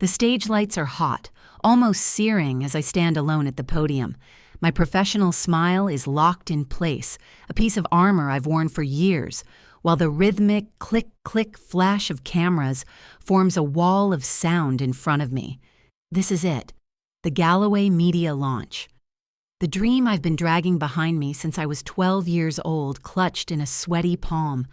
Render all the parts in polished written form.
The stage lights are hot, almost searing as I stand alone at the podium. My professional smile is locked in place, a piece of armor I've worn for years, while the rhythmic click-click flash of cameras forms a wall of sound in front of me. This is it, the Galloway media launch. The dream I've been dragging behind me since I was 12 years old clutched in a sweaty palm.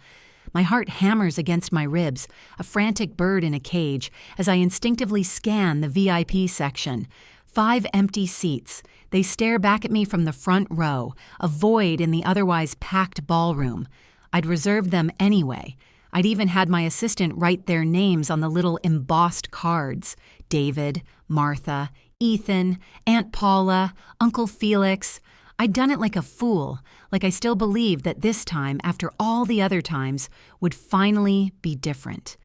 My heart hammers against my ribs, a frantic bird in a cage, as I instinctively scan the VIP section. 5 empty seats. They stare back at me from the front row, a void in the otherwise packed ballroom. I'd reserved them anyway. I'd even had my assistant write their names on the little embossed cards. David, Martha, Ethan, Aunt Paula, Uncle Felix. I'd done it like a fool, like I still believed that this time, after all the other times, would finally be different.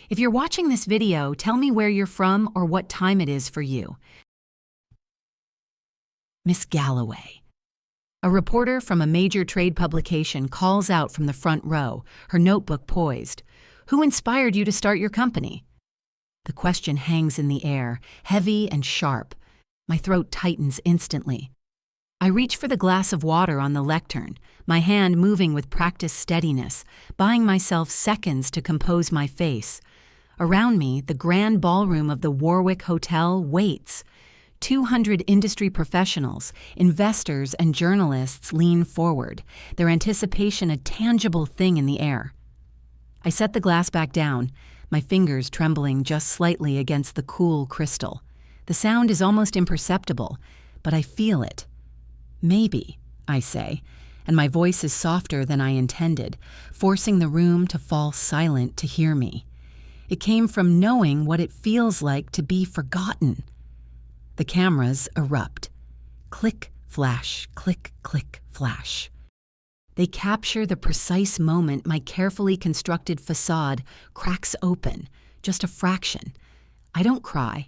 If you're watching this video, tell me where you're from or what time it is for you. Miss Galloway. A reporter from a major trade publication calls out from the front row, her notebook poised. Who inspired you to start your company? The question hangs in the air, heavy and sharp. My throat tightens instantly. I reach for the glass of water on the lectern, my hand moving with practiced steadiness, buying myself seconds to compose my face. Around me, the grand ballroom of the Warwick Hotel waits. 200 industry professionals, investors, and journalists lean forward, their anticipation a tangible thing in the air. I set the glass back down, my fingers trembling just slightly against the cool crystal. The sound is almost imperceptible, but I feel it. Maybe, I say, and my voice is softer than I intended, forcing the room to fall silent to hear me. It came from knowing what it feels like to be forgotten. The cameras erupt. Click, flash, click, click, flash. They capture the precise moment my carefully constructed facade cracks open, just a fraction. I don't cry.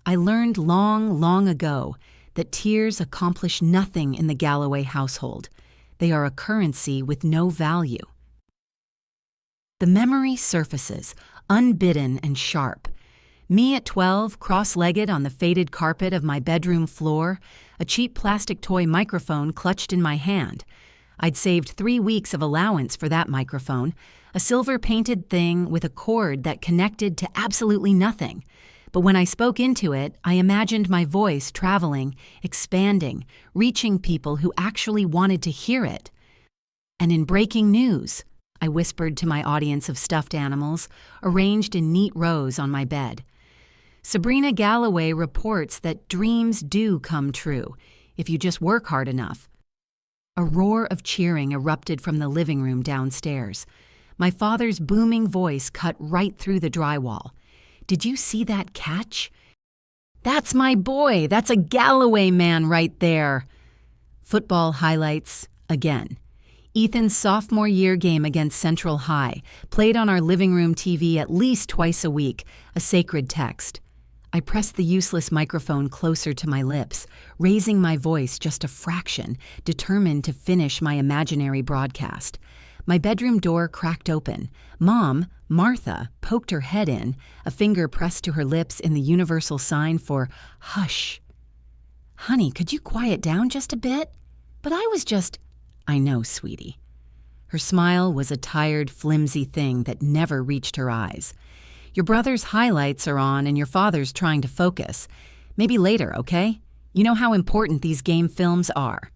I learned long, long ago that tears accomplish nothing in the Galloway household. They are a currency with no value. The memory surfaces, unbidden and sharp. Me at 12, cross-legged on the faded carpet of my bedroom floor, a cheap plastic toy microphone clutched in my hand. I'd saved 3 weeks of allowance for that microphone, a silver-painted thing with a cord that connected to absolutely nothing. But when I spoke into it, I imagined my voice traveling, expanding, reaching people who actually wanted to hear it. And in breaking news, I whispered to my audience of stuffed animals, arranged in neat rows on my bed. Sabrina Galloway reports that dreams do come true, if you just work hard enough. A roar of cheering erupted from the living room downstairs. My father's booming voice cut right through the drywall. Did you see that catch? That's my boy! That's a Galloway man right there! Football highlights again. Ethan's sophomore year game against Central High, played on our living room TV at least twice a week, a sacred text. I pressed the useless microphone closer to my lips, raising my voice just a fraction, determined to finish my imaginary broadcast. My bedroom door cracked open. Mom, Martha, poked her head in, a finger pressed to her lips in the universal sign for hush. Honey, could you quiet down just a bit? But I was just... I know, sweetie. Her smile was a tired, flimsy thing that never reached her eyes. Your brother's highlights are on and your father's trying to focus. Maybe later, okay? You know how important these game films are.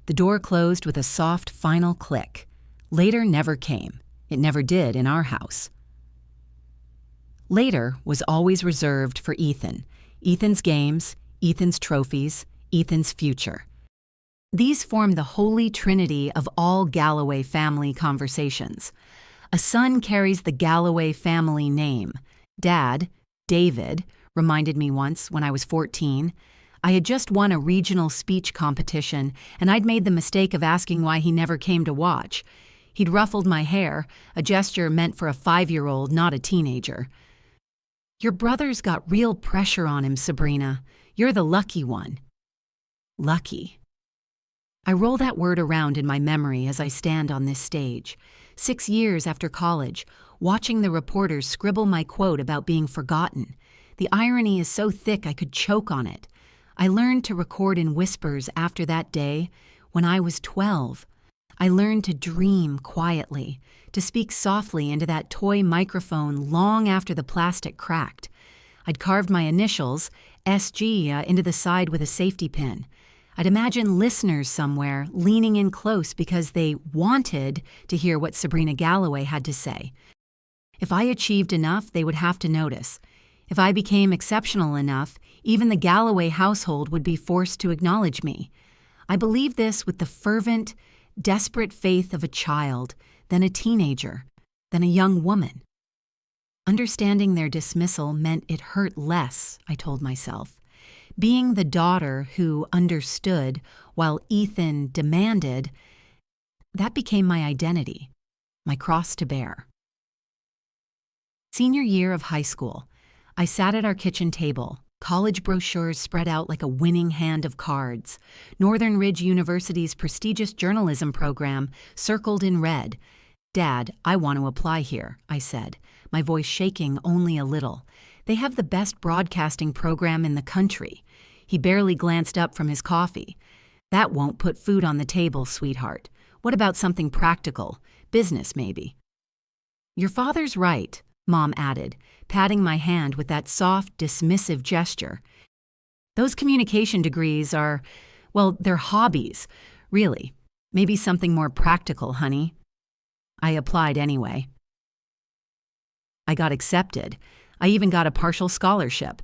The door closed with a soft final click. Later never came. It never did in our house. Later was always reserved for Ethan. Ethan's games, Ethan's trophies, Ethan's future. These form the holy trinity of all Galloway family conversations. A son carries the Galloway family name. Dad, David, reminded me once when I was 14. I had just won a regional speech competition, and I'd made the mistake of asking why he never came to watch. He'd ruffled my hair, a gesture meant for a 5-year-old, not a teenager. Your brother's got real pressure on him, Sabrina. You're the lucky one. Lucky. I roll that word around in my memory as I stand on this stage. 6 years after college, watching the reporters scribble my quote about being forgotten. The irony is so thick I could choke on it. I learned to record in whispers after that day when I was 12. I learned to dream quietly, to speak softly into that toy microphone long after the plastic cracked. I'd carved my initials, SG, into the side with a safety pin. I'd imagine listeners somewhere leaning in close because they wanted to hear what Sabrina Galloway had to say. If I achieved enough, they would have to notice. If I became exceptional enough, even the Galloway household would be forced to acknowledge me. I believed this with the fervent, desperate faith of a child, then a teenager, then a young woman. Understanding their dismissal meant it hurt less, I told myself. Being the daughter who understood while Ethan demanded, that became my identity, my cross to bear. Senior year of high school, I sat at our kitchen table, college brochures spread out like a winning hand of cards. Northern Ridge University's prestigious journalism program circled in red. "Dad, I want to apply here," I said, my voice shaking only a little. "They have the best broadcasting program in the country." He barely glanced up from his coffee. "That won't put food on the table, sweetheart. What about something practical? Business, maybe." "Your father's right," Mom added, patting my hand with that soft, dismissive gesture. "Those communication degrees are, well, they're hobbies, really. Maybe something more practical, honey." I applied anyway. I got accepted. I even got a partial scholarship.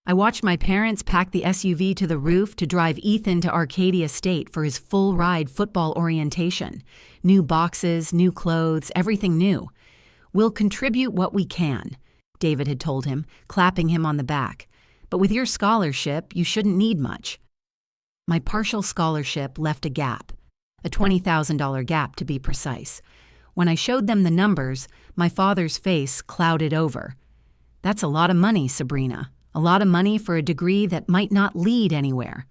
I watched my parents pack the SUV to the roof to drive Ethan to Arcadia State for his full-ride football orientation. New boxes, new clothes, everything new. "We'll contribute what we can," David had told him, clapping him on the back. "But with your scholarship, you shouldn't need much." My partial scholarship left a gap, a $20,000 gap to be precise. When I showed them the numbers, my father's face clouded over. "That's a lot of money, Sabrina. A lot of money for a degree that might not lead anywhere."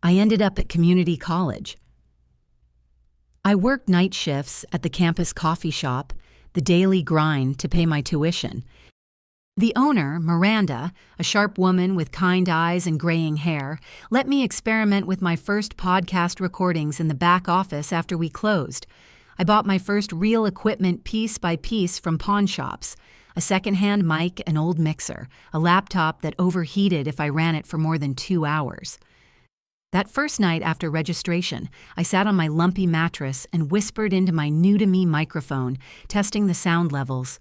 I ended up at community college. I worked night shifts at the campus coffee shop, the daily grind to pay my tuition. The owner, Miranda, a sharp woman with kind eyes and graying hair, let me experiment with my first podcast recordings in the back office after we closed. I bought my first real equipment piece by piece from pawn shops. A secondhand mic, an old mixer, a laptop that overheated if I ran it for more than 2 hours. That first night after registration, I sat on my lumpy mattress and whispered into my new-to-me microphone, testing the sound levels.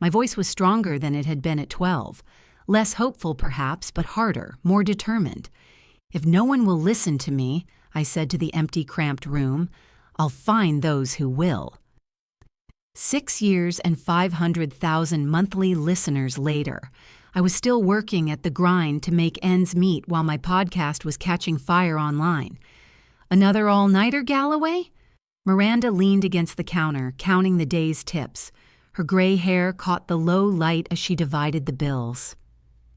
My voice was stronger than it had been at 12. Less hopeful, perhaps, but harder, more determined. "If no one will listen to me," I said to the empty, cramped room, "I'll find those who will." 6 years and 500,000 monthly listeners later, I was still working at the grind to make ends meet while my podcast was catching fire online. "Another all-nighter, Galloway?" Miranda leaned against the counter, counting the day's tips. Her gray hair caught the low light as she divided the bills.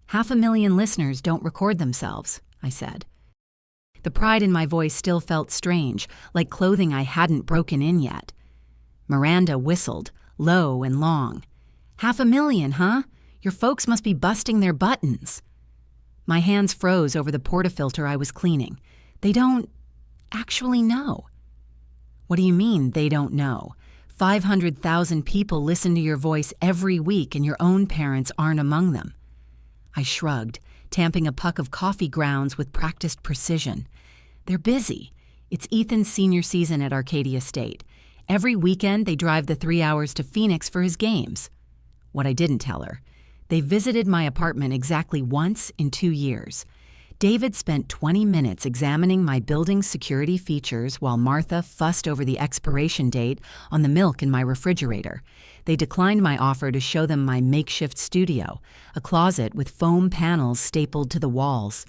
"500,000 listeners don't record themselves," I said. The pride in my voice still felt strange, like clothing I hadn't broken in yet. Miranda whistled, low and long. "500,000, huh? Your folks must be busting their buttons." My hands froze over the portafilter I was cleaning. "They don't actually know." "What do you mean, they don't know? 500,000 people listen to your voice every week and your own parents aren't among them." I shrugged, tamping a puck of coffee grounds with practiced precision. "They're busy. It's Ethan's senior season at Arcadia State. Every weekend they drive the 3 hours to Phoenix for his games." What I didn't tell her, they visited my apartment exactly once in 2 years. David spent 20 minutes examining my building's security features while Martha fussed over the expiration date on the milk in my refrigerator. They declined my offer to show them my makeshift studio, a closet with foam panels stapled to the walls.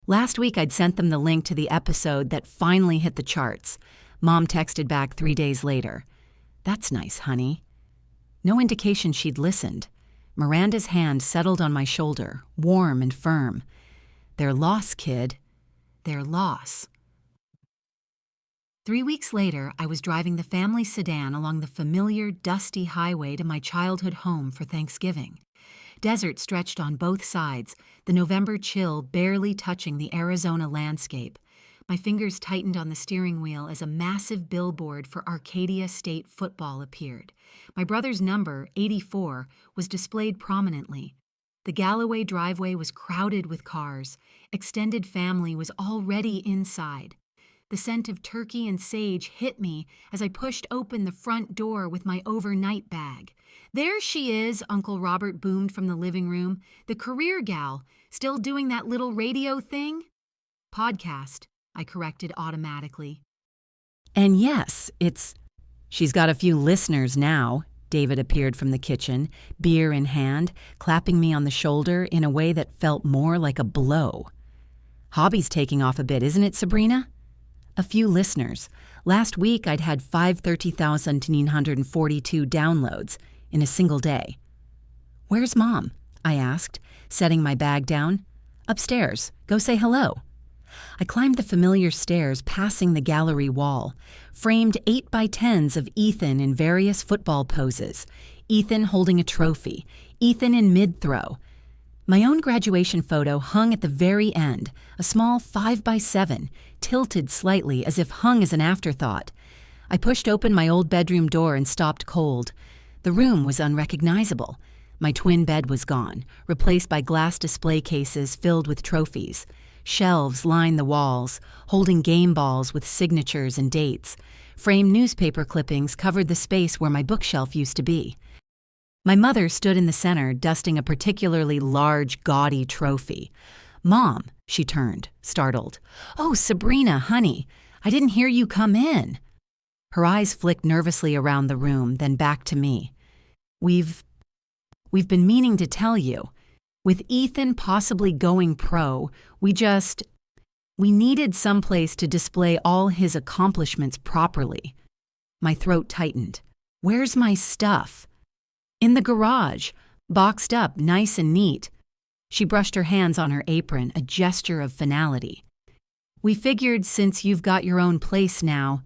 Last week I'd sent them the link to the episode that finally hit the charts. Mom texted back 3 days later. "That's nice, honey." No indication she'd listened. Miranda's hand settled on my shoulder, warm and firm. "Their loss, kid. Their loss." 3 weeks later, I was driving the family sedan along the familiar, dusty highway to my childhood home for Thanksgiving. Desert stretched on both sides, the November chill barely touching the Arizona landscape. My fingers tightened on the steering wheel as a massive billboard for Arcadia State football appeared. My brother's number, 84, was displayed prominently. The Galloway driveway was crowded with cars. Extended family was already inside. The scent of turkey and sage hit me as I pushed open the front door with my overnight bag. "There she is," Uncle Robert boomed from the living room. "The career gal, still doing that little radio thing?" "Podcast," I corrected automatically. "And yes, she's got a few listeners now." David appeared from the kitchen, beer in hand, clapping me on the shoulder in a way that felt more like a blow. "Hobby's taking off a bit, isn't it, Sabrina?" "A few listeners. Last week I'd had 530,942 downloads in a single day." "Where's Mom?" I asked, setting my bag down. "Upstairs. Go say hello." I climbed the familiar stairs, passing the gallery wall, framed 8x10s of Ethan in various football poses, Ethan holding a trophy, Ethan in mid-throw. My own graduation photo hung at the very end, a small 5x7, tilted slightly as if hung as an afterthought. I pushed open my old bedroom door and stopped cold. The room was unrecognizable. My twin bed was gone, replaced by glass display cases filled with trophies. Shelves lined the walls, holding game balls with signatures and dates. Framed newspaper clippings covered the space where my bookshelf used to be. My mother stood in the center, dusting a particularly large, gaudy trophy. "Mom," she turned, startled. "Oh, Sabrina, honey, I didn't hear you come in." Her eyes flicked nervously around the room, then back to me. We've been meaning to tell you. With Ethan possibly going pro, we needed someplace to display all his accomplishments properly." My throat tightened. "Where's my stuff?" "In the garage, boxed up, nice and neat." She brushed her hands on her apron, a gesture of finality. "We figured since you've got your own place now."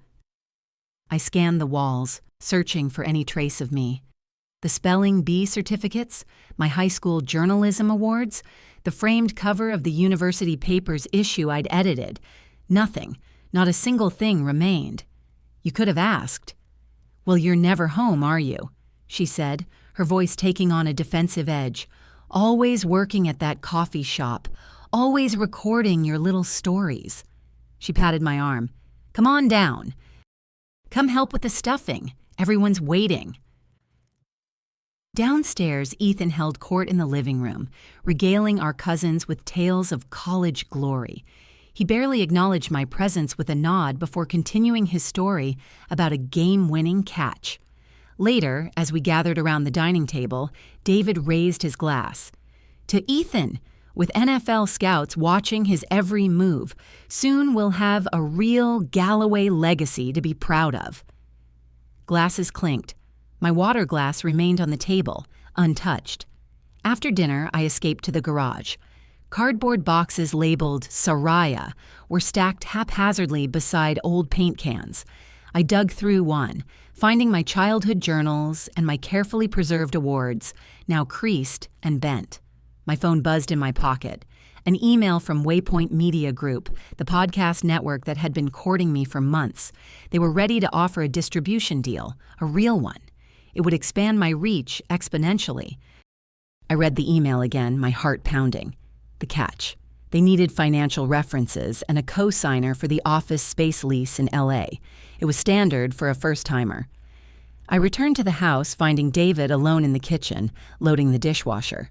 I scanned the walls, searching for any trace of me. The spelling bee certificates, my high school journalism awards, the framed cover of the university paper's issue I'd edited. Nothing, not a single thing remained. You could have asked. "Well, you're never home, are you?" she said, her voice taking on a defensive edge. "Always working at that coffee shop, always recording your little stories." She patted my arm. "Come on down. Come help with the stuffing. Everyone's waiting." Downstairs, Ethan held court in the living room, regaling our cousins with tales of college glory. He barely acknowledged my presence with a nod before continuing his story about a game-winning catch. Later, as we gathered around the dining table, David raised his glass. "To Ethan, with NFL scouts watching his every move, soon we'll have a real Galloway legacy to be proud of." Glasses clinked. My water glass remained on the table, untouched. After dinner, I escaped to the garage. Cardboard boxes labeled Soraya were stacked haphazardly beside old paint cans. I dug through one, finding my childhood journals and my carefully preserved awards, now creased and bent. My phone buzzed in my pocket. An email from Waypoint Media Group, the podcast network that had been courting me for months. They were ready to offer a distribution deal, a real one. It would expand my reach exponentially. I read the email again, my heart pounding. The catch. They needed financial references and a co-signer for the office space lease in LA. It was standard for a first-timer. I returned to the house, finding David alone in the kitchen, loading the dishwasher.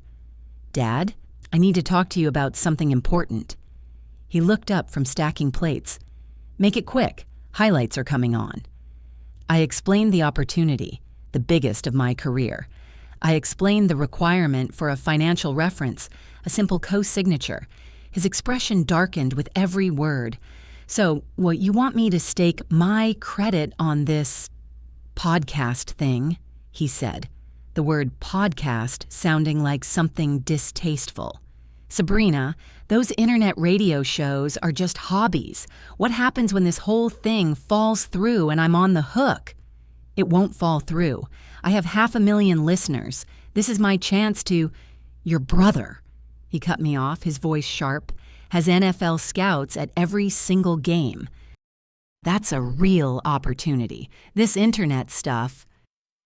"Dad, I need to talk to you about something important." He looked up from stacking plates. "Make it quick. Highlights are coming on." I explained the opportunity. The biggest of my career. I explained the requirement for a financial reference, a simple co-signature. His expression darkened with every word. "So, what you want me to stake my credit on this podcast thing," he said, the word podcast sounding like something distasteful. "Sabrina, those internet radio shows are just hobbies. What happens when this whole thing falls through and I'm on the hook?" "It won't fall through. I have 500,000 listeners. This is my chance to—" Your brother, he cut me off, his voice sharp, has NFL scouts at every single game. That's a real opportunity. This internet stuff.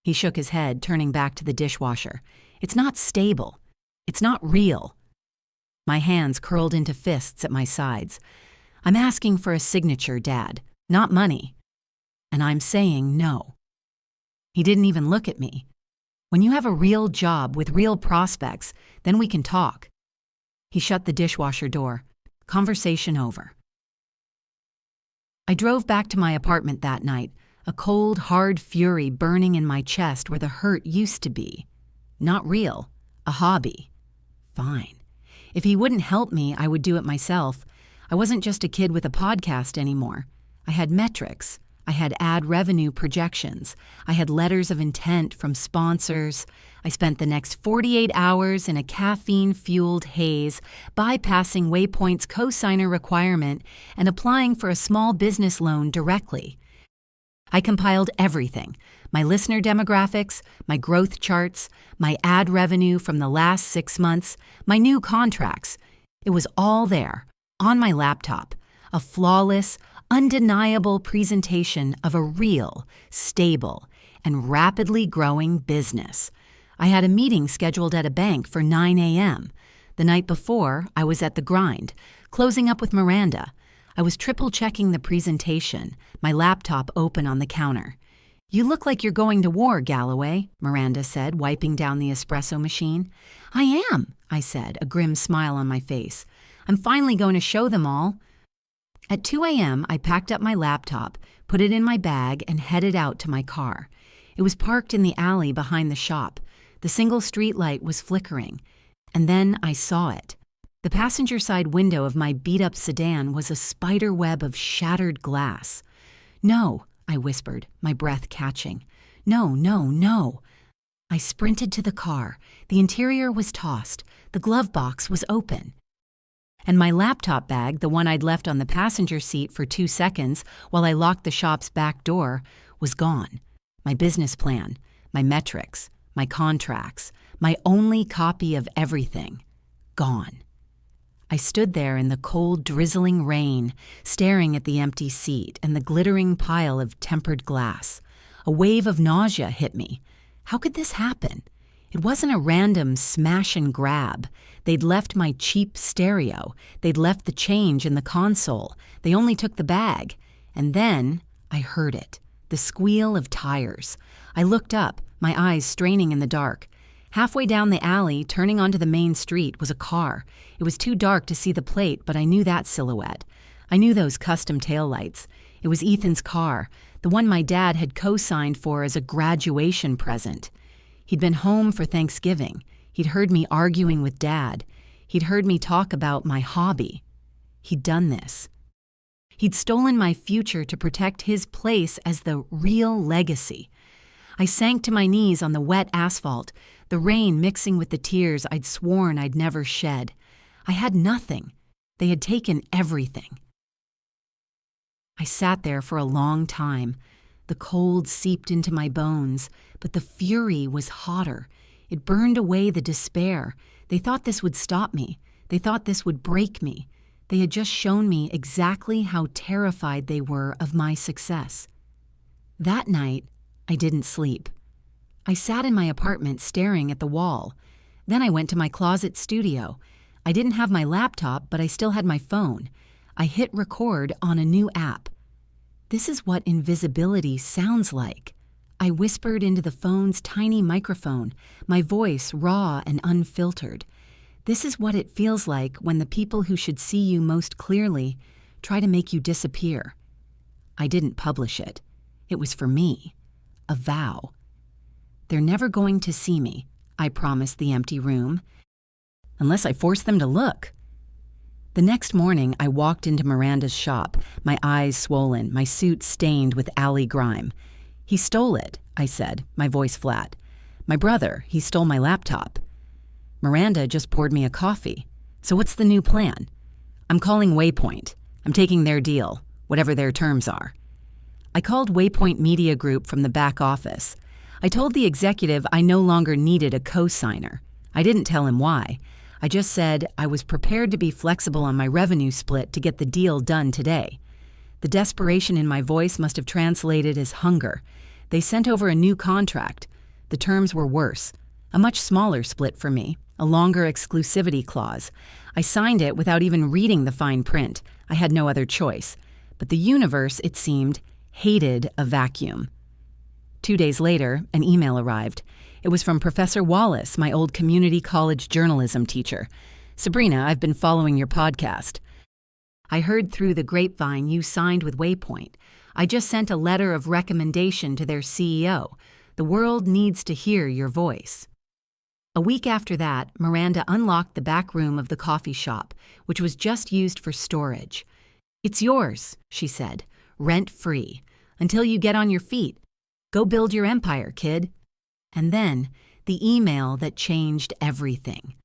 He shook his head, turning back to the dishwasher. It's not stable. It's not real. My hands curled into fists at my sides. I'm asking for a signature, Dad, not money. And I'm saying no. He didn't even look at me. When you have a real job with real prospects, then we can talk. He shut the dishwasher door. Conversation over. I drove back to my apartment that night, a cold, hard fury burning in my chest where the hurt used to be. Not real. A hobby. Fine. If he wouldn't help me, I would do it myself. I wasn't just a kid with a podcast anymore. I had metrics. I had ad revenue projections. I had letters of intent from sponsors. I spent the next 48 hours in a caffeine-fueled haze, bypassing Waypoint's cosigner requirement and applying for a small business loan directly. I compiled everything: my listener demographics, my growth charts, my ad revenue from the last 6 months, my new contracts. It was all there, on my laptop, a flawless, undeniable presentation of a real, stable, and rapidly growing business. I had a meeting scheduled at a bank for 9 a.m. The night before, I was at the grind, closing up with Miranda. I was triple-checking the presentation, my laptop open on the counter. You look like you're going to war, Galloway, Miranda said, wiping down the espresso machine. I am, I said, a grim smile on my face. I'm finally going to show them all. At 2 a.m., I packed up my laptop, put it in my bag, and headed out to my car. It was parked in the alley behind the shop. The single street light was flickering. And then I saw it. The passenger side window of my beat-up sedan was a spider web of shattered glass. No, I whispered, my breath catching. No, no, no. I sprinted to the car. The interior was tossed. The glove box was open. And my laptop bag, the one I'd left on the passenger seat for 2 seconds while I locked the shop's back door, was gone. My business plan, my metrics, my contracts, my only copy of everything, gone. I stood there in the cold, drizzling rain, staring at the empty seat and the glittering pile of tempered glass. A wave of nausea hit me. How could this happen? It wasn't a random smash and grab. They'd left my cheap stereo. They'd left the change in the console. They only took the bag. And then I heard it, the squeal of tires. I looked up, my eyes straining in the dark. Halfway down the alley, turning onto the main street, was a car. It was too dark to see the plate, but I knew that silhouette. I knew those custom taillights. It was Ethan's car, the one my dad had co-signed for as a graduation present. He'd been home for Thanksgiving. He'd heard me arguing with Dad. He'd heard me talk about my hobby. He'd done this. He'd stolen my future to protect his place as the real legacy. I sank to my knees on the wet asphalt, the rain mixing with the tears I'd sworn I'd never shed. I had nothing. They had taken everything. I sat there for a long time. The cold seeped into my bones, but the fury was hotter. It burned away the despair. They thought this would stop me. They thought this would break me. They had just shown me exactly how terrified they were of my success. That night, I didn't sleep. I sat in my apartment staring at the wall. Then I went to my closet studio. I didn't have my laptop, but I still had my phone. I hit record on a new app. This is what invisibility sounds like. I whispered into the phone's tiny microphone, my voice raw and unfiltered. This is what it feels like when the people who should see you most clearly try to make you disappear. I didn't publish it. It was for me. A vow. They're never going to see me, I promised the empty room, unless I force them to look. The next morning, I walked into Miranda's shop, my eyes swollen, my suit stained with alley grime. He stole it, I said, my voice flat. My brother, he stole my laptop. Miranda just poured me a coffee. So what's the new plan? I'm calling Waypoint. I'm taking their deal, whatever their terms are. I called Waypoint Media Group from the back office. I told the executive I no longer needed a co-signer. I didn't tell him why. I just said I was prepared to be flexible on my revenue split to get the deal done today. The desperation in my voice must have translated as hunger. They sent over a new contract. The terms were worse. A much smaller split for me, a longer exclusivity clause. I signed it without even reading the fine print. I had no other choice. But the universe, it seemed, hated a vacuum. 2 days later, an email arrived. It was from Professor Wallace, my old community college journalism teacher. "Sabrina, I've been following your podcast. I heard through the grapevine you signed with Waypoint. I just sent a letter of recommendation to their CEO. The world needs to hear your voice." A week after that, Miranda unlocked the back room of the coffee shop, which was just used for storage. "It's yours," she said, "rent-free, until you get on your feet. Go build your empire, kid." And then, the email that changed everything.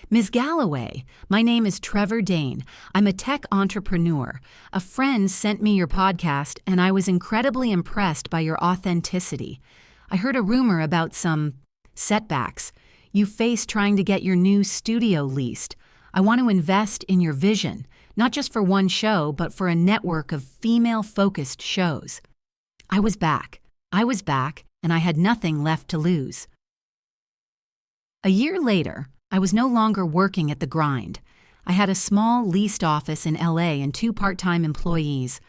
"Ms. Galloway, my name is Trevor Dane. I'm a tech entrepreneur. A friend sent me your podcast, and I was incredibly impressed by your authenticity. I heard a rumor about some setbacks you faced trying to get your new studio leased. I want to invest in your vision, not just for one show, but for a network of female-focused shows." I was back, and I had nothing left to lose. A year later, I was no longer working at the grind. I had a small leased office in LA and 2 part-time employees.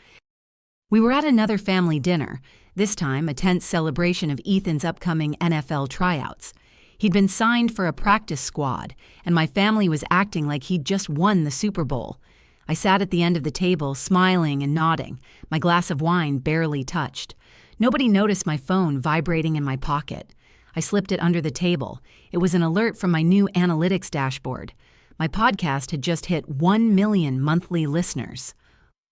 We were at another family dinner, this time a tense celebration of Ethan's upcoming NFL tryouts. He'd been signed for a practice squad, and my family was acting like he'd just won the Super Bowl. I sat at the end of the table, smiling and nodding, my glass of wine barely touched. Nobody noticed my phone vibrating in my pocket. I slipped it under the table. It was an alert from my new analytics dashboard. My podcast had just hit 1 million monthly listeners.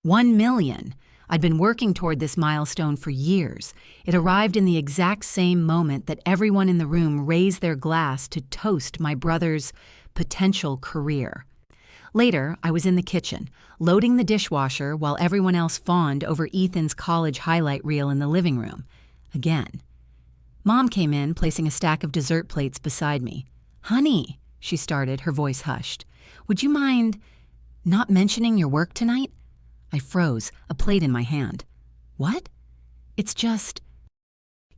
1 million! I'd been working toward this milestone for years. It arrived in the exact same moment that everyone in the room raised their glass to toast my brother's potential career. Later, I was in the kitchen, loading the dishwasher while everyone else fawned over Ethan's college highlight reel in the living room. Again. Mom came in, placing a stack of dessert plates beside me. "Honey," she started, her voice hushed. "Would you mind not mentioning your work tonight?" I froze, a plate in my hand. "What?" "It's just,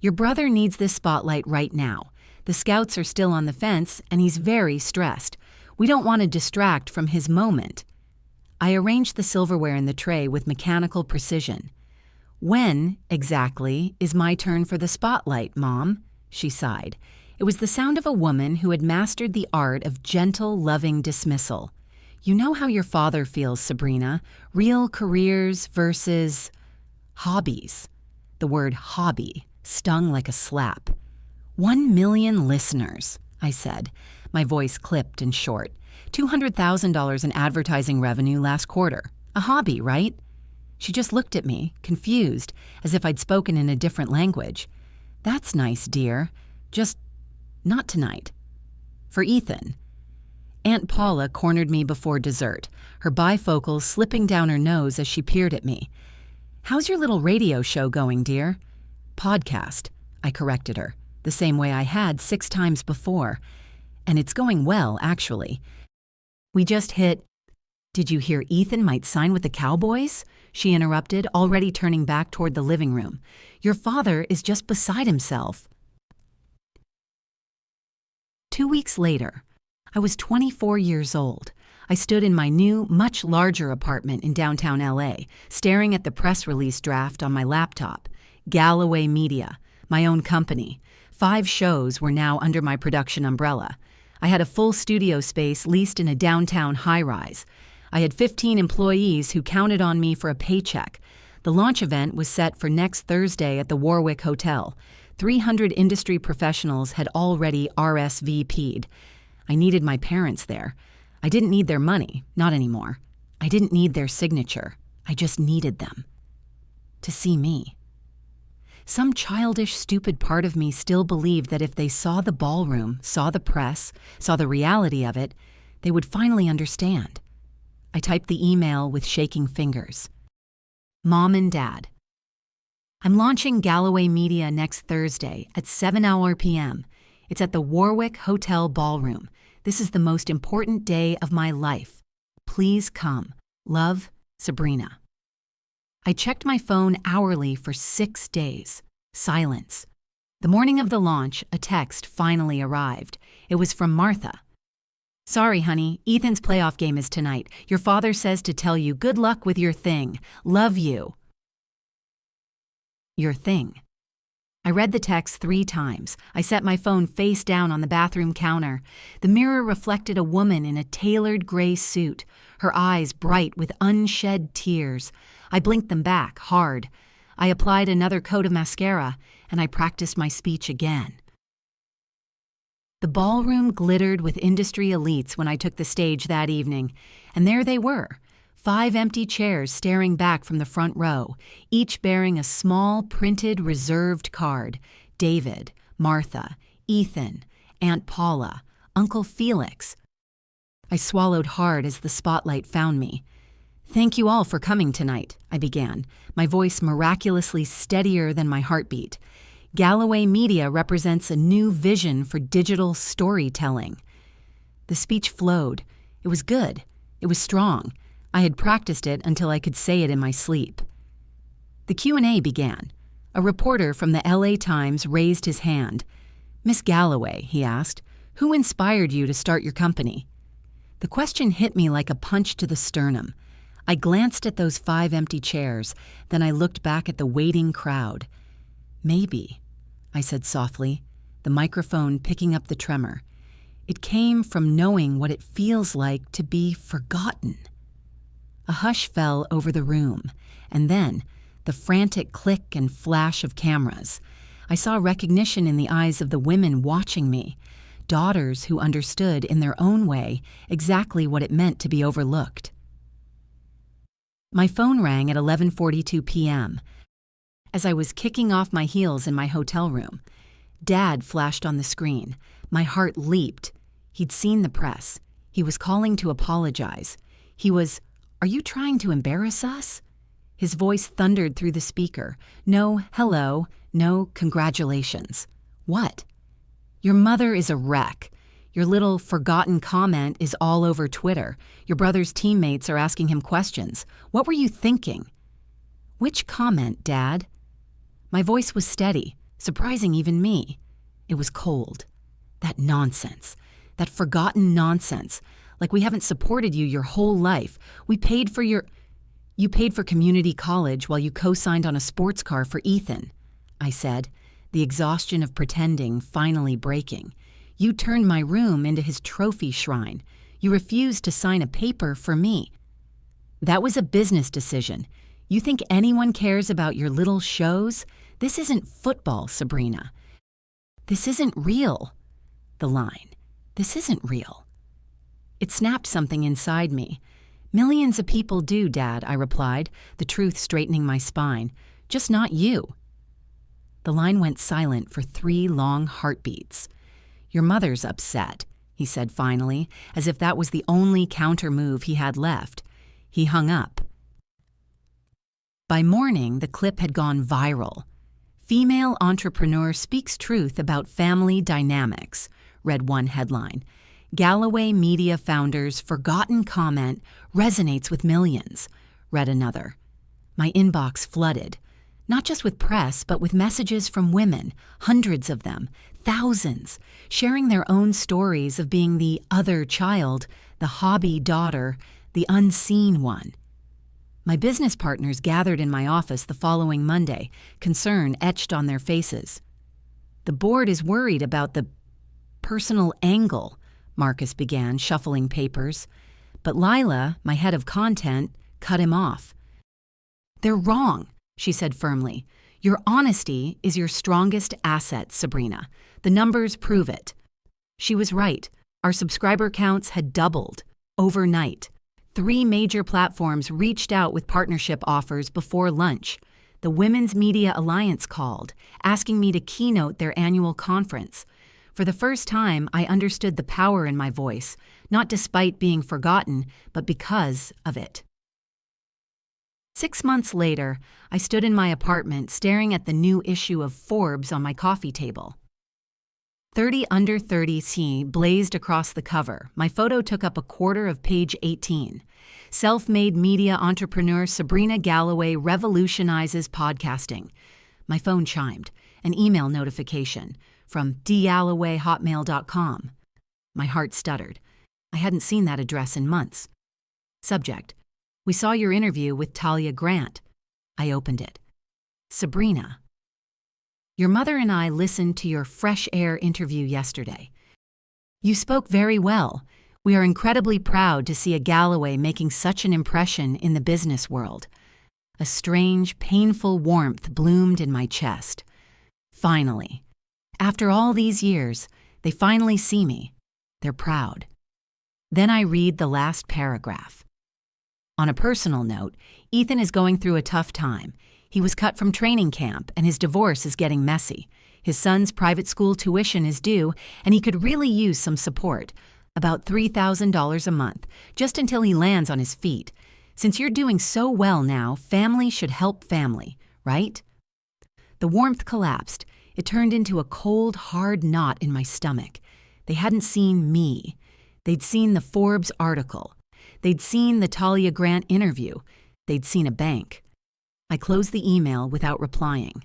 your brother needs this spotlight right now. The scouts are still on the fence, and he's very stressed. We don't want to distract from his moment." I arranged the silverware in the tray with mechanical precision. "When, exactly, is my turn for the spotlight, Mom?" she sighed. It was the sound of a woman who had mastered the art of gentle, loving dismissal. "You know how your father feels, Sabrina. Real careers versus hobbies." The word hobby stung like a slap. 1 million listeners, I said. My voice clipped and short. $200,000 in advertising revenue last quarter. A hobby, right? She just looked at me, confused, as if I'd spoken in a different language. "That's nice, dear. Just not tonight." For Ethan. Aunt Paula cornered me before dessert, her bifocals slipping down her nose as she peered at me. "How's your little radio show going, dear?" "Podcast," I corrected her, the same way I had 6 times before. "And it's going well, actually. We just hit—" "Did you hear Ethan might sign with the Cowboys?" she interrupted, already turning back toward the living room. "Your father is just beside himself." 2 weeks later, I was 24 years old. I stood in my new, much larger apartment in downtown LA, staring at the press release draft on my laptop. Galloway Media, my own company. 5 shows were now under my production umbrella. I had a full studio space leased in a downtown high-rise. I had 15 employees who counted on me for a paycheck. The launch event was set for next Thursday at the Warwick Hotel. 300 industry professionals had already RSVP'd. I needed my parents there. I didn't need their money, not anymore. I didn't need their signature. I just needed them. To see me. Some childish, stupid part of me still believed that if they saw the ballroom, saw the press, saw the reality of it, they would finally understand. I typed the email with shaking fingers. Mom and Dad. I'm launching Galloway Media next Thursday at 7 p.m. It's at the Warwick Hotel Ballroom. This is the most important day of my life. Please come. Love, Sabrina. I checked my phone hourly for 6 days. Silence. The morning of the launch, a text finally arrived. It was from Martha. Sorry, honey, Ethan's playoff game is tonight. Your father says to tell you good luck with your thing. Love you. Your thing. I read the text 3 times. I set my phone face down on the bathroom counter. The mirror reflected a woman in a tailored gray suit, her eyes bright with unshed tears. I blinked them back, hard. I applied another coat of mascara, and I practiced my speech again. The ballroom glittered with industry elites when I took the stage that evening, and there they were, 5 empty chairs staring back from the front row, each bearing a small printed reserved card. David, Martha, Ethan, Aunt Paula, Uncle Felix. I swallowed hard as the spotlight found me. Thank you all for coming tonight, I began, my voice miraculously steadier than my heartbeat. Galloway Media represents a new vision for digital storytelling. The speech flowed. It was good. It was strong. I had practiced it until I could say it in my sleep. The Q&A began. A reporter from the LA Times raised his hand. Miss Galloway, he asked, who inspired you to start your company? The question hit me like a punch to the sternum. I glanced at those 5 empty chairs, then I looked back at the waiting crowd. Maybe, I said softly, the microphone picking up the tremor. It came from knowing what it feels like to be forgotten. A hush fell over the room, and then the frantic click and flash of cameras. I saw recognition in the eyes of the women watching me, daughters who understood in their own way exactly what it meant to be overlooked. My phone rang at 11:42 p.m. As I was kicking off my heels in my hotel room, Dad flashed on the screen. My heart leaped. He'd seen the press. He was calling to apologize. He was, "Are you trying to embarrass us?" His voice thundered through the speaker. No hello, no congratulations. What? Your mother is a wreck. Your little forgotten comment is all over Twitter. Your brother's teammates are asking him questions. What were you thinking? Which comment, Dad? My voice was steady, surprising even me. It was cold. That nonsense. That forgotten nonsense. Like we haven't supported you your whole life. You paid for community college while you co-signed on a sports car for Ethan, I said, the exhaustion of pretending finally breaking. You turned my room into his trophy shrine. You refused to sign a paper for me. That was a business decision. You think anyone cares about your little shows? This isn't football, Sabrina. This isn't real. The line. This isn't real. It snapped something inside me. Millions of people do, Dad, I replied, the truth straightening my spine. Just not you. The line went silent for 3 long heartbeats. Your mother's upset, he said finally, as if that was the only counter move he had left. He hung up. By morning, the clip had gone viral. Female entrepreneur speaks truth about family dynamics, read one headline. Galloway Media founder's forgotten comment resonates with millions, read another. My inbox flooded, not just with press, but with messages from women, hundreds of them, thousands, sharing their own stories of being the other child, the hobby daughter, the unseen one. My business partners gathered in my office the following Monday, concern etched on their faces. The board is worried about the personal angle, Marcus began, shuffling papers. But Lila, my head of content, cut him off. They're wrong, she said firmly. Your honesty is your strongest asset, Sabrina. The numbers prove it. She was right. Our subscriber counts had doubled overnight. 3 major platforms reached out with partnership offers before lunch. The Women's Media Alliance called, asking me to keynote their annual conference. For the first time, I understood the power in my voice, not despite being forgotten, but because of it. 6 months later, I stood in my apartment staring at the new issue of Forbes on my coffee table. 30 Under 30C blazed across the cover. My photo took up a quarter of page 18. Self-made media entrepreneur Sabrina Galloway revolutionizes podcasting. My phone chimed. An email notification from dgalloway@hotmail.com. My heart stuttered. I hadn't seen that address in months. Subject: We saw your interview with Talia Grant. I opened it. Sabrina: Your mother and I listened to your Fresh Air interview yesterday. You spoke very well. We are incredibly proud to see a Galloway making such an impression in the business world. A strange, painful warmth bloomed in my chest. Finally. After all these years, they finally see me. They're proud. Then I read the last paragraph. On a personal note, Ethan is going through a tough time. He was cut from training camp, and his divorce is getting messy. His son's private school tuition is due, and he could really use some support. About $3,000 a month, just until he lands on his feet. Since you're doing so well now, family should help family, right? The warmth collapsed. It turned into a cold, hard knot in my stomach. They hadn't seen me. They'd seen the Forbes article. They'd seen the Talia Grant interview. They'd seen a bank. I closed the email without replying.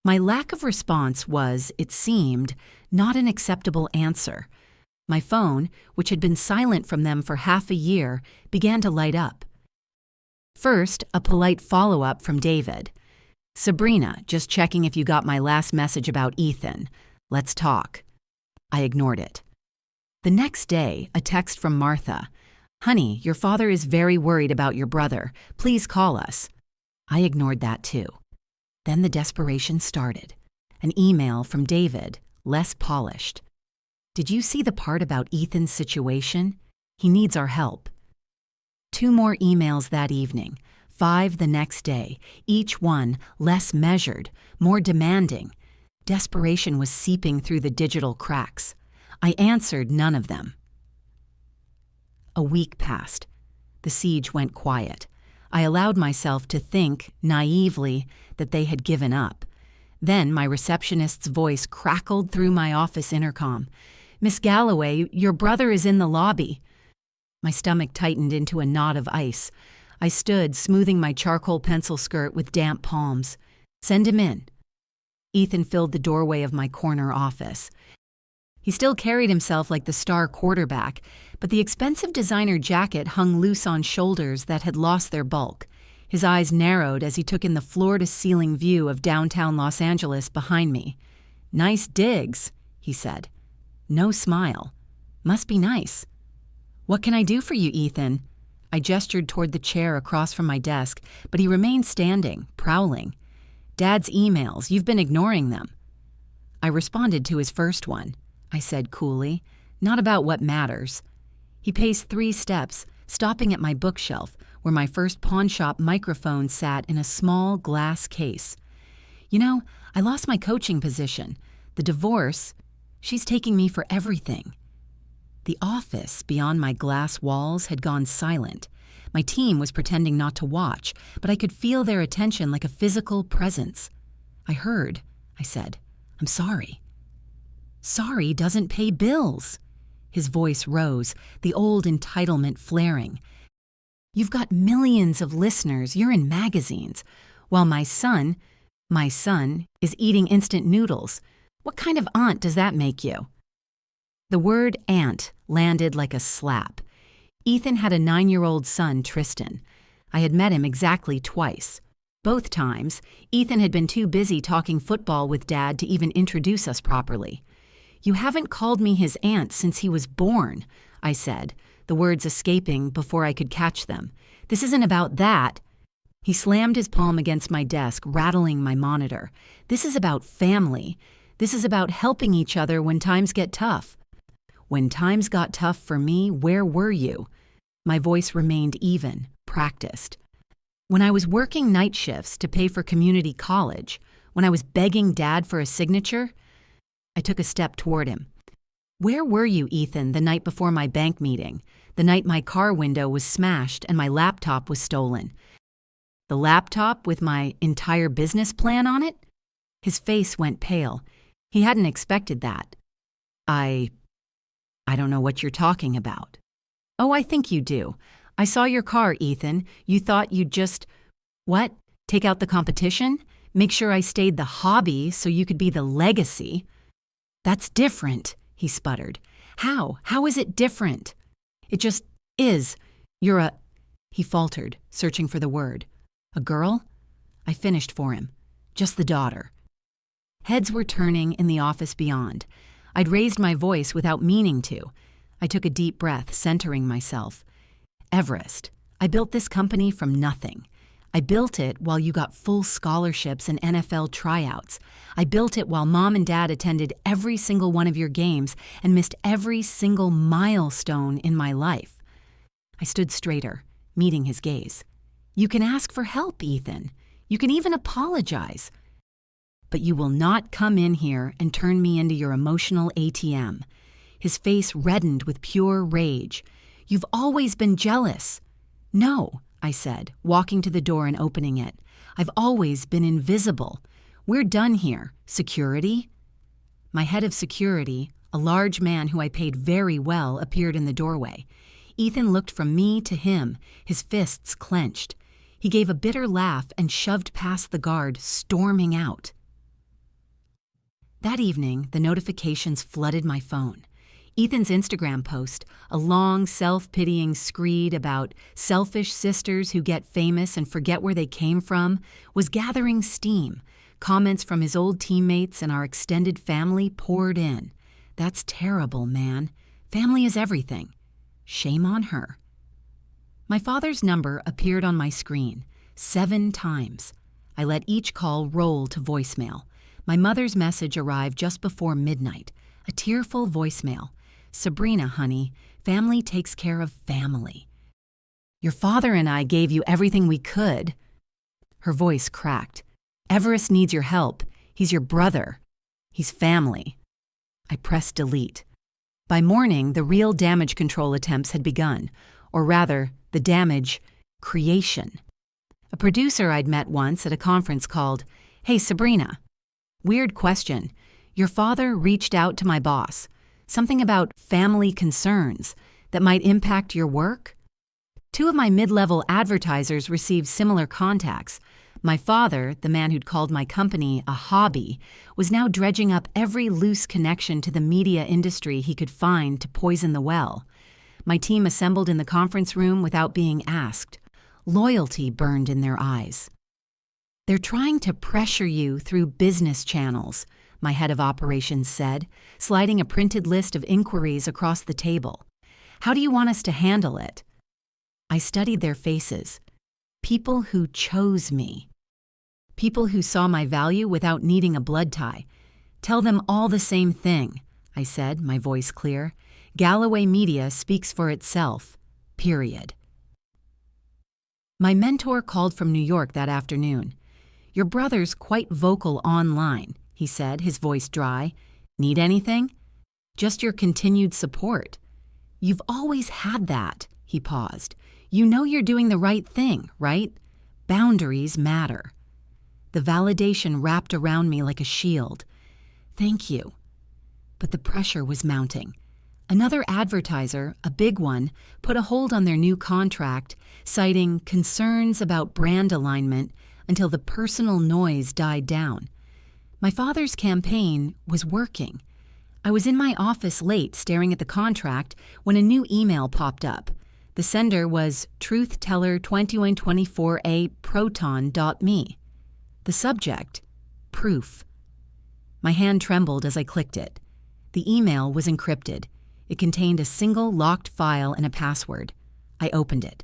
My lack of response was, it seemed, not an acceptable answer. My phone, which had been silent from them for half a year, began to light up. First, a polite follow-up from David. Sabrina, just checking if you got my last message about Ethan. Let's talk. I ignored it. The next day, a text from Martha. Honey, your father is very worried about your brother. Please call us. I ignored that too. Then the desperation started. An email from David, less polished. Did you see the part about Ethan's situation? He needs our help. 2 more emails that evening, 5 the next day, each one less measured, more demanding. Desperation was seeping through the digital cracks. I answered none of them. A week passed. The siege went quiet. I allowed myself to think, naively, that they had given up. Then my receptionist's voice crackled through my office intercom. Miss Galloway, your brother is in the lobby. My stomach tightened into a knot of ice. I stood, smoothing my charcoal pencil skirt with damp palms. Send him in. Ethan filled the doorway of my corner office. He still carried himself like the star quarterback, but the expensive designer jacket hung loose on shoulders that had lost their bulk. His eyes narrowed as he took in the floor-to-ceiling view of downtown Los Angeles behind me. Nice digs, he said. No smile. Must be nice. What can I do for you, Ethan? I gestured toward the chair across from my desk, but he remained standing, prowling. Dad's emails, you've been ignoring them. I responded to his first one. I said coolly, not about what matters. He paced 3 steps, stopping at my bookshelf, where my first pawnshop microphone sat in a small glass case. You know, I lost my coaching position. The divorce, she's taking me for everything. The office beyond my glass walls had gone silent. My team was pretending not to watch, but I could feel their attention like a physical presence. I heard, I said. I'm sorry. Sorry doesn't pay bills. His voice rose, the old entitlement flaring. You've got millions of listeners, you're in magazines, while my son is eating instant noodles. What kind of aunt does that make you? The word aunt landed like a slap. Ethan had a 9-year-old son, Tristan. I had met him exactly twice. Both times, Ethan had been too busy talking football with Dad to even introduce us properly. You haven't called me his aunt since he was born, I said, the words escaping before I could catch them. This isn't about that. He slammed his palm against my desk, rattling my monitor. This is about family. This is about helping each other when times get tough. When times got tough for me, where were you? My voice remained even, practiced. When I was working night shifts to pay for community college, when I was begging Dad for a signature, I took a step toward him. Where were you, Ethan, the night before my bank meeting, the night my car window was smashed and my laptop was stolen? The laptop with my entire business plan on it? His face went pale. He hadn't expected that. I don't know what you're talking about. Oh, I think you do. I saw your car, Ethan. You thought you'd just… What? Take out the competition? Make sure I stayed the hobby so you could be the legacy? That's different, he sputtered. How? How is it different? It just is. You're a… He faltered, searching for the word. A girl? I finished for him. Just the daughter. Heads were turning in the office beyond. I'd raised my voice without meaning to. I took a deep breath, centering myself. Everest, I built this company from nothing. I built it while you got full scholarships and NFL tryouts. I built it while Mom and Dad attended every single one of your games and missed every single milestone in my life. I stood straighter, meeting his gaze. You can ask for help, Ethan. You can even apologize. But you will not come in here and turn me into your emotional ATM. His face reddened with pure rage. You've always been jealous. No, I said, walking to the door and opening it. I've always been invisible. We're done here. Security? My head of security, a large man who I paid very well, appeared in the doorway. Ethan looked from me to him, his fists clenched. He gave a bitter laugh and shoved past the guard, storming out. That evening, the notifications flooded my phone. Ethan's Instagram post, a long, self-pitying screed about selfish sisters who get famous and forget where they came from, was gathering steam. Comments from his old teammates and our extended family poured in. That's terrible, man. Family is everything. Shame on her. My father's number appeared on my screen 7 times. I let each call roll to voicemail. My mother's message arrived just before midnight, a tearful voicemail. Sabrina, honey, family takes care of family. Your father and I gave you everything we could. Her voice cracked. Everest needs your help. He's your brother. He's family. I pressed delete. By morning, the real damage control attempts had begun, or rather, the damage creation. A producer I'd met once at a conference called, Hey, Sabrina. Weird question. Your father reached out to my boss. Something about family concerns that might impact your work? 2 of my mid-level advertisers received similar contacts. My father, the man who'd called my company a hobby, was now dredging up every loose connection to the media industry he could find to poison the well. My team assembled in the conference room without being asked. Loyalty burned in their eyes. They're trying to pressure you through business channels, my head of operations said, sliding a printed list of inquiries across the table. How do you want us to handle it? I studied their faces. People who chose me. People who saw my value without needing a blood tie. Tell them all the same thing, I said, my voice clear. Galloway Media speaks for itself. Period. My mentor called from New York that afternoon. Your brother's quite vocal online, he said, his voice dry. Need anything? Just your continued support. You've always had that, he paused. You know you're doing the right thing, right? Boundaries matter. The validation wrapped around me like a shield. Thank you. But the pressure was mounting. Another advertiser, a big one, put a hold on their new contract, citing concerns about brand alignment until the personal noise died down. My father's campaign was working. I was in my office late staring at the contract when a new email popped up. The sender was truthteller2124a proton.me. The subject, proof. My hand trembled as I clicked it. The email was encrypted. It contained a single locked file and a password. I opened it.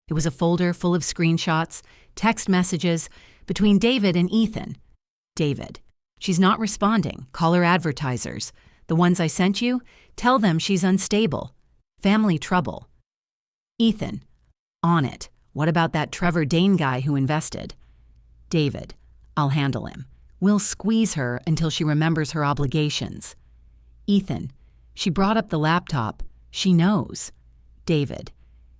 It was a folder full of screenshots, text messages, between David and Ethan. David, she's not responding. Call her advertisers. The ones I sent you, tell them she's unstable. Family trouble. Ethan, on it. What about that Trevor Dane guy who invested? David, I'll handle him. We'll squeeze her until she remembers her obligations. Ethan, she brought up the laptop. She knows. David,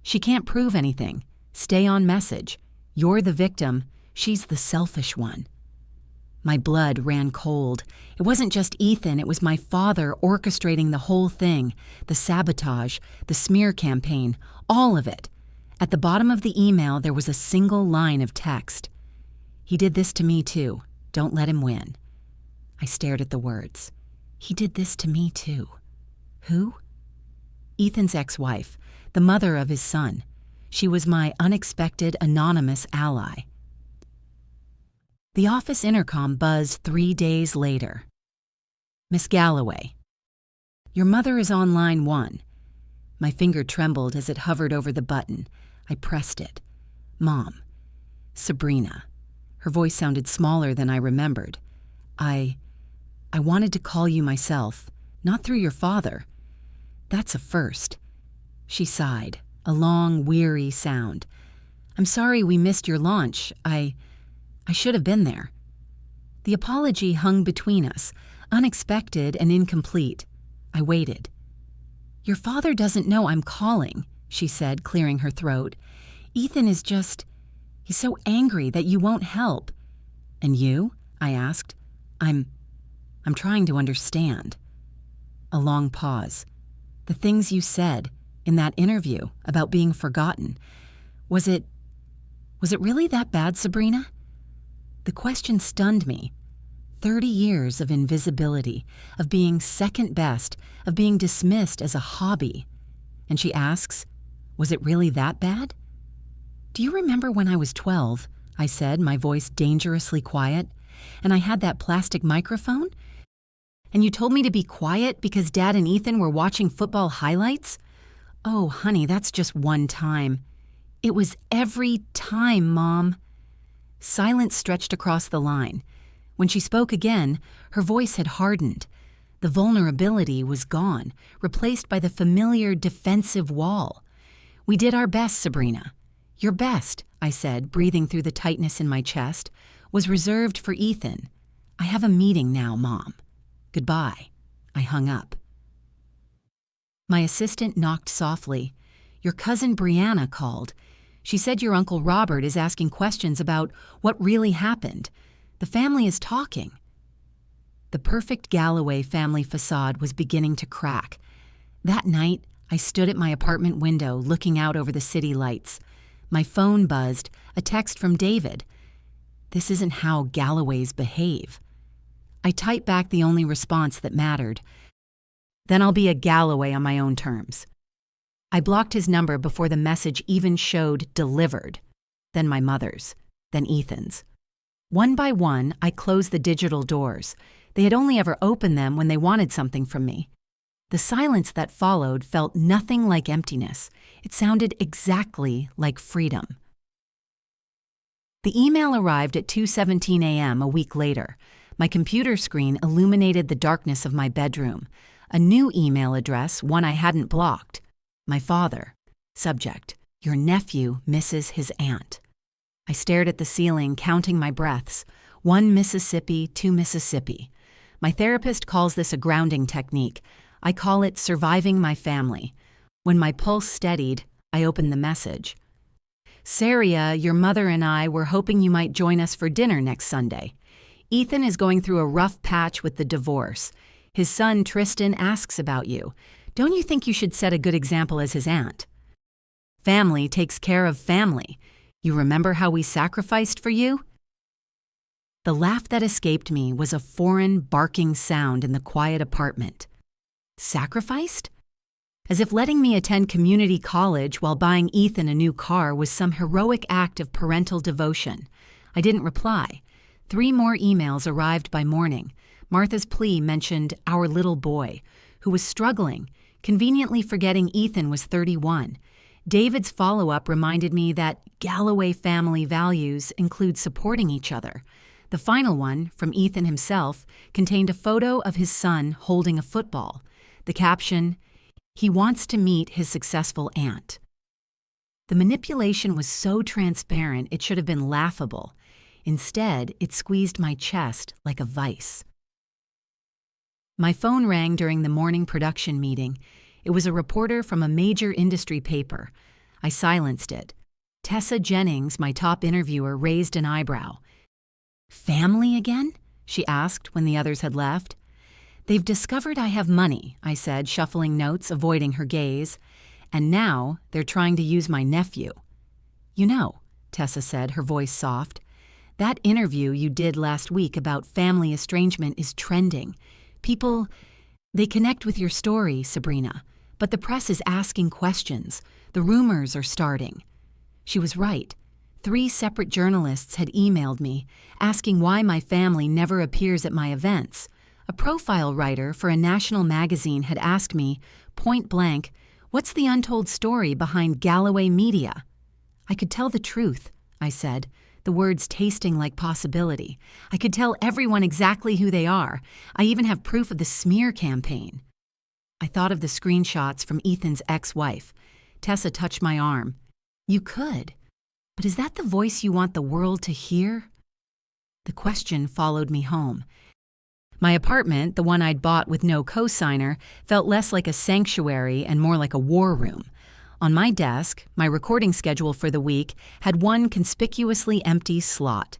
she can't prove anything. Stay on message. You're the victim. She's the selfish one. My blood ran cold. It wasn't just Ethan, it was my father orchestrating the whole thing, the sabotage, the smear campaign, all of it. At the bottom of the email, there was a single line of text. "He did this to me too. Don't let him win." I stared at the words. He did this to me too. Who? Ethan's ex-wife, the mother of his son. She was my unexpected anonymous ally. The office intercom buzzed 3 days later. "Miss Galloway, your mother is on line 1. My finger trembled as it hovered over the button. I pressed it. "Mom, Sabrina." Her voice sounded smaller than I remembered. I wanted to call you myself, not through your father. That's a first." She sighed, a long, weary sound. "I'm sorry we missed your launch. I should have been there." The apology hung between us, unexpected and incomplete. I waited. "Your father doesn't know I'm calling," she said, clearing her throat. "Ethan is he's so angry that you won't help." "And you?" I asked. I'm trying to understand." A long pause. "The things you said in that interview about being forgotten, was it really that bad, Sabrina?" The question stunned me. 30 years of invisibility, of being second best, of being dismissed as a hobby. And she asks, "Was it really that bad?" "Do you remember when I was 12, I said, my voice dangerously quiet, "and I had that plastic microphone? And you told me to be quiet because Dad and Ethan were watching football highlights? Oh, honey, that's just one time. It was every time, Mom." Silence stretched across the line. When she spoke again, her voice had hardened. The vulnerability was gone, replaced by the familiar defensive wall. "We did our best, Sabrina. Your best," I said, breathing through the tightness in my chest, "was reserved for Ethan. I have a meeting now, Mom. Goodbye." I hung up. My assistant knocked softly. "Your cousin Brianna called. She said your Uncle Robert is asking questions about what really happened. The family is talking." The perfect Galloway family facade was beginning to crack. That night, I stood at my apartment window looking out over the city lights. My phone buzzed, a text from David. This isn't how Galloways behave. I typed back the only response that mattered. "Then I'll be a Galloway on my own terms." I blocked his number before the message even showed delivered. Then my mother's, then Ethan's. One by one, I closed the digital doors. They had only ever opened them when they wanted something from me. The silence that followed felt nothing like emptiness. It sounded exactly like freedom. The email arrived at 2:17 a.m. a week later. My computer screen illuminated the darkness of my bedroom. A new email address, one I hadn't blocked. My father. Subject: Your nephew misses his aunt. I stared at the ceiling, counting my breaths. 1 Mississippi, 2 Mississippi. My therapist calls this a grounding technique. I call it surviving my family. When my pulse steadied, I opened the message. "Saria, your mother and I were hoping you might join us for dinner next Sunday. Ethan is going through a rough patch with the divorce. His son, Tristan, asks about you. Don't you think you should set a good example as his aunt? Family takes care of family. You remember how we sacrificed for you?" The laugh that escaped me was a foreign, barking sound in the quiet apartment. Sacrificed? As if letting me attend community college while buying Ethan a new car was some heroic act of parental devotion. I didn't reply. 3 more emails arrived by morning. Martha's plea mentioned our little boy, who was struggling, conveniently forgetting Ethan was 31. David's follow-up reminded me that Galloway family values include supporting each other. The final one, from Ethan himself, contained a photo of his son holding a football. The caption, "He wants to meet his successful aunt." The manipulation was so transparent it should have been laughable. Instead, it squeezed my chest like a vice. My phone rang during the morning production meeting. It was a reporter from a major industry paper. I silenced it. Tessa Jennings, my top interviewer, raised an eyebrow. "Family again?" she asked when the others had left. They've discovered I have money, I said, shuffling notes, avoiding her gaze. And now they're trying to use my nephew. You know, Tessa said, her voice soft, that interview you did last week about family estrangement is trending. People, they connect with your story, Sabrina, but the press is asking questions. The rumors are starting. She was right. 3 separate journalists had emailed me, asking why my family never appears at my events. A profile writer for a national magazine had asked me, point blank, what's the untold story behind Galloway Media? I could tell the truth, I said, the words tasting like possibility. I could tell everyone exactly who they are. I even have proof of the smear campaign. I thought of the screenshots from Ethan's ex-wife. Tessa touched my arm. You could, but is that the voice you want the world to hear? The question followed me home. My apartment, the one I'd bought with no co-signer, felt less like a sanctuary and more like a war room. On my desk, my recording schedule for the week had one conspicuously empty slot.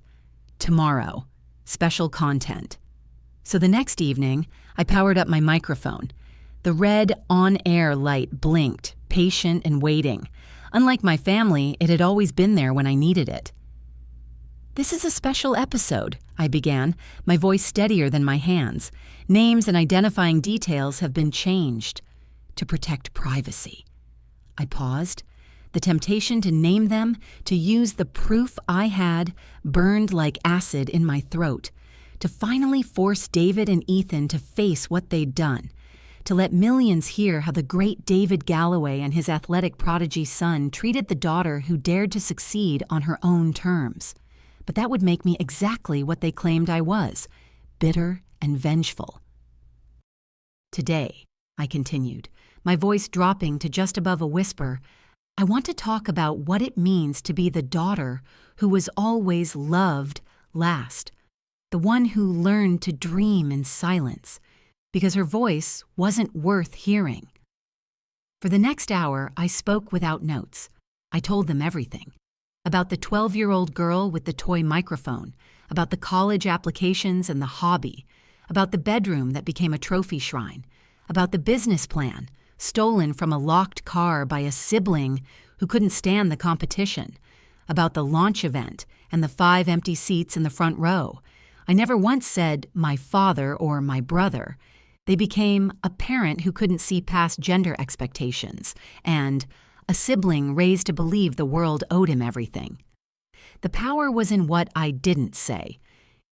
Tomorrow, special content. So the next evening, I powered up my microphone. The red on-air light blinked, patient and waiting. Unlike my family, it had always been there when I needed it. This is a special episode, I began, my voice steadier than my hands. Names and identifying details have been changed to protect privacy. I paused. The temptation to name them, to use the proof I had, burned like acid in my throat. To finally force David and Ethan to face what they'd done. To let millions hear how the great David Galloway and his athletic prodigy son treated the daughter who dared to succeed on her own terms. But that would make me exactly what they claimed I was, bitter and vengeful. Today, I continued, my voice dropping to just above a whisper, I want to talk about what it means to be the daughter who was always loved last, the one who learned to dream in silence, because her voice wasn't worth hearing. For the next hour, I spoke without notes. I told them everything. About the 12-year-old girl with the toy microphone, about the college applications and the hobby, about the bedroom that became a trophy shrine, about the business plan, stolen from a locked car by a sibling who couldn't stand the competition, about the launch event and the 5 empty seats in the front row. I never once said my father or my brother. They became a parent who couldn't see past gender expectations and a sibling raised to believe the world owed him everything. The power was in what I didn't say,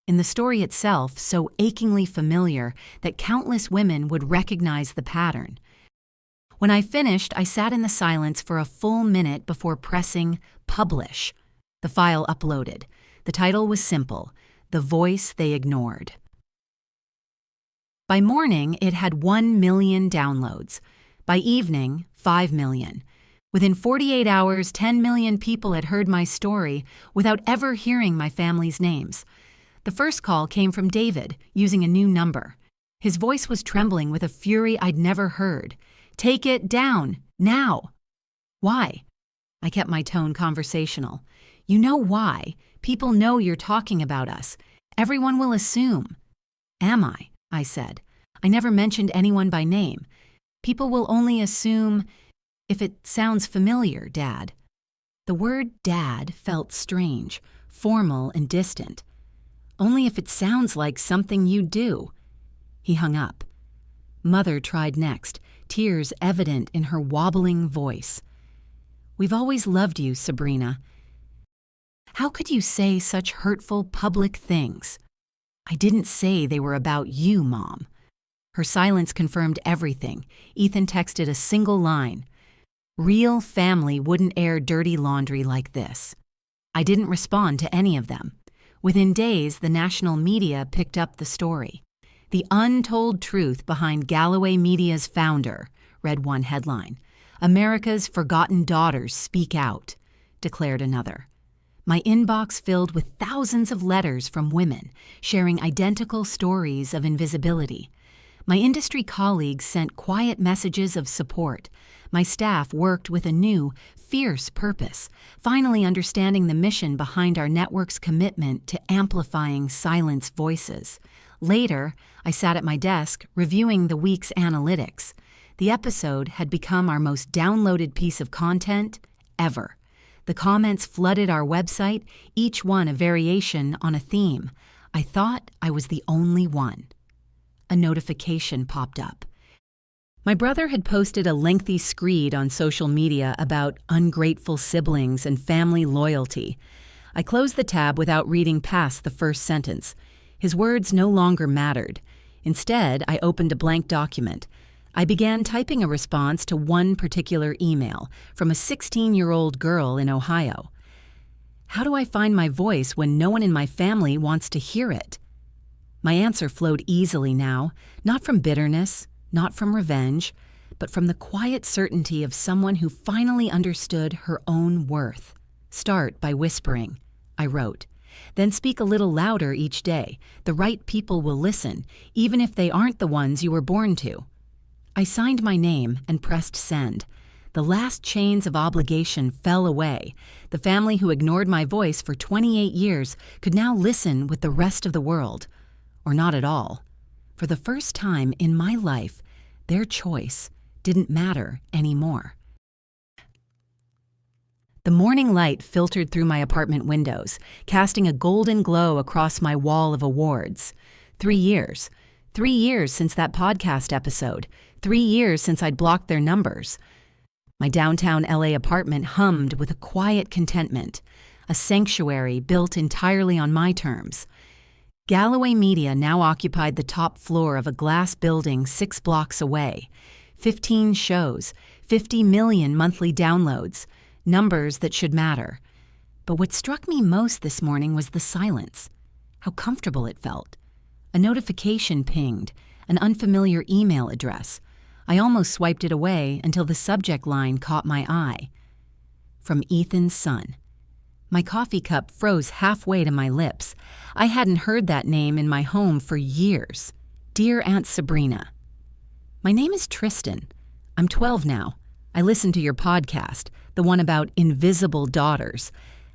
in the story itself so achingly familiar that countless women would recognize the pattern. When I finished, I sat in the silence for a full minute before pressing publish. The file uploaded. The title was simple, The Voice They Ignored. By morning, it had 1 million downloads. By evening, 5 million. Within 48 hours, 10 million people had heard my story without ever hearing my family's names. The first call came from David, using a new number. His voice was trembling with a fury I'd never heard. Take it down, now. Why? I kept my tone conversational. You know why. People know you're talking about us. Everyone will assume. Am I? I said. I never mentioned anyone by name. People will only assume if it sounds familiar, Dad. The word Dad felt strange, formal and distant. Only if it sounds like something you do. He hung up. Mother tried next, tears evident in her wobbling voice. We've always loved you, Sabrina. How could you say such hurtful public things? I didn't say they were about you, Mom. Her silence confirmed everything. Ethan texted a single line. Real family wouldn't air dirty laundry like this. I didn't respond to any of them. Within days, the national media picked up the story. The untold truth behind Galloway Media's founder, read one headline. America's forgotten daughters speak out, declared another. My inbox filled with thousands of letters from women sharing identical stories of invisibility. My industry colleagues sent quiet messages of support. My staff worked with a new, fierce purpose, finally understanding the mission behind our network's commitment to amplifying silenced voices. Later, I sat at my desk reviewing the week's analytics. The episode had become our most downloaded piece of content ever. The comments flooded our website, each one a variation on a theme. I thought I was the only one. A notification popped up. My brother had posted a lengthy screed on social media about ungrateful siblings and family loyalty. I closed the tab without reading past the first sentence. His words no longer mattered. Instead, I opened a blank document. I began typing a response to one particular email from a 16-year-old girl in Ohio. How do I find my voice when no one in my family wants to hear it? My answer flowed easily now, not from bitterness, not from revenge, but from the quiet certainty of someone who finally understood her own worth. Start by whispering, I wrote. Then speak a little louder each day. The right people will listen, even if they aren't the ones you were born to. I signed my name and pressed send. The last chains of obligation fell away. The family who ignored my voice for 28 years could now listen with the rest of the world. Or not at all. For the first time in my life, their choice didn't matter anymore. The morning light filtered through my apartment windows, casting a golden glow across my wall of awards. 3 years. 3 years since that podcast episode. 3 years since I'd blocked their numbers. My downtown LA apartment hummed with a quiet contentment, a sanctuary built entirely on my terms. Galloway Media now occupied the top floor of a glass building 6 blocks away. 15 shows, 50 million monthly downloads, numbers that should matter. But what struck me most this morning was the silence. How comfortable it felt. A notification pinged, an unfamiliar email address. I almost swiped it away until the subject line caught my eye. From Ethan's son. My coffee cup froze halfway to my lips. I hadn't heard that name in my home for years. Dear Aunt Sabrina. My name is Tristan. I'm 12 now. I listened to your podcast, the one about invisible daughters.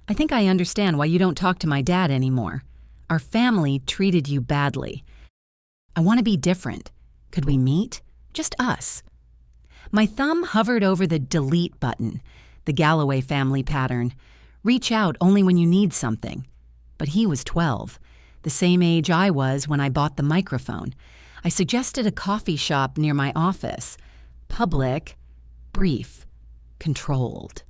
I think I understand why you don't talk to my dad anymore. Our family treated you badly. I want to be different. Could we meet? Just us. My thumb hovered over the delete button, the Galloway family pattern. Reach out only when you need something. But he was 12, the same age I was when I bought the microphone. I suggested a coffee shop near my office. Public, brief, controlled.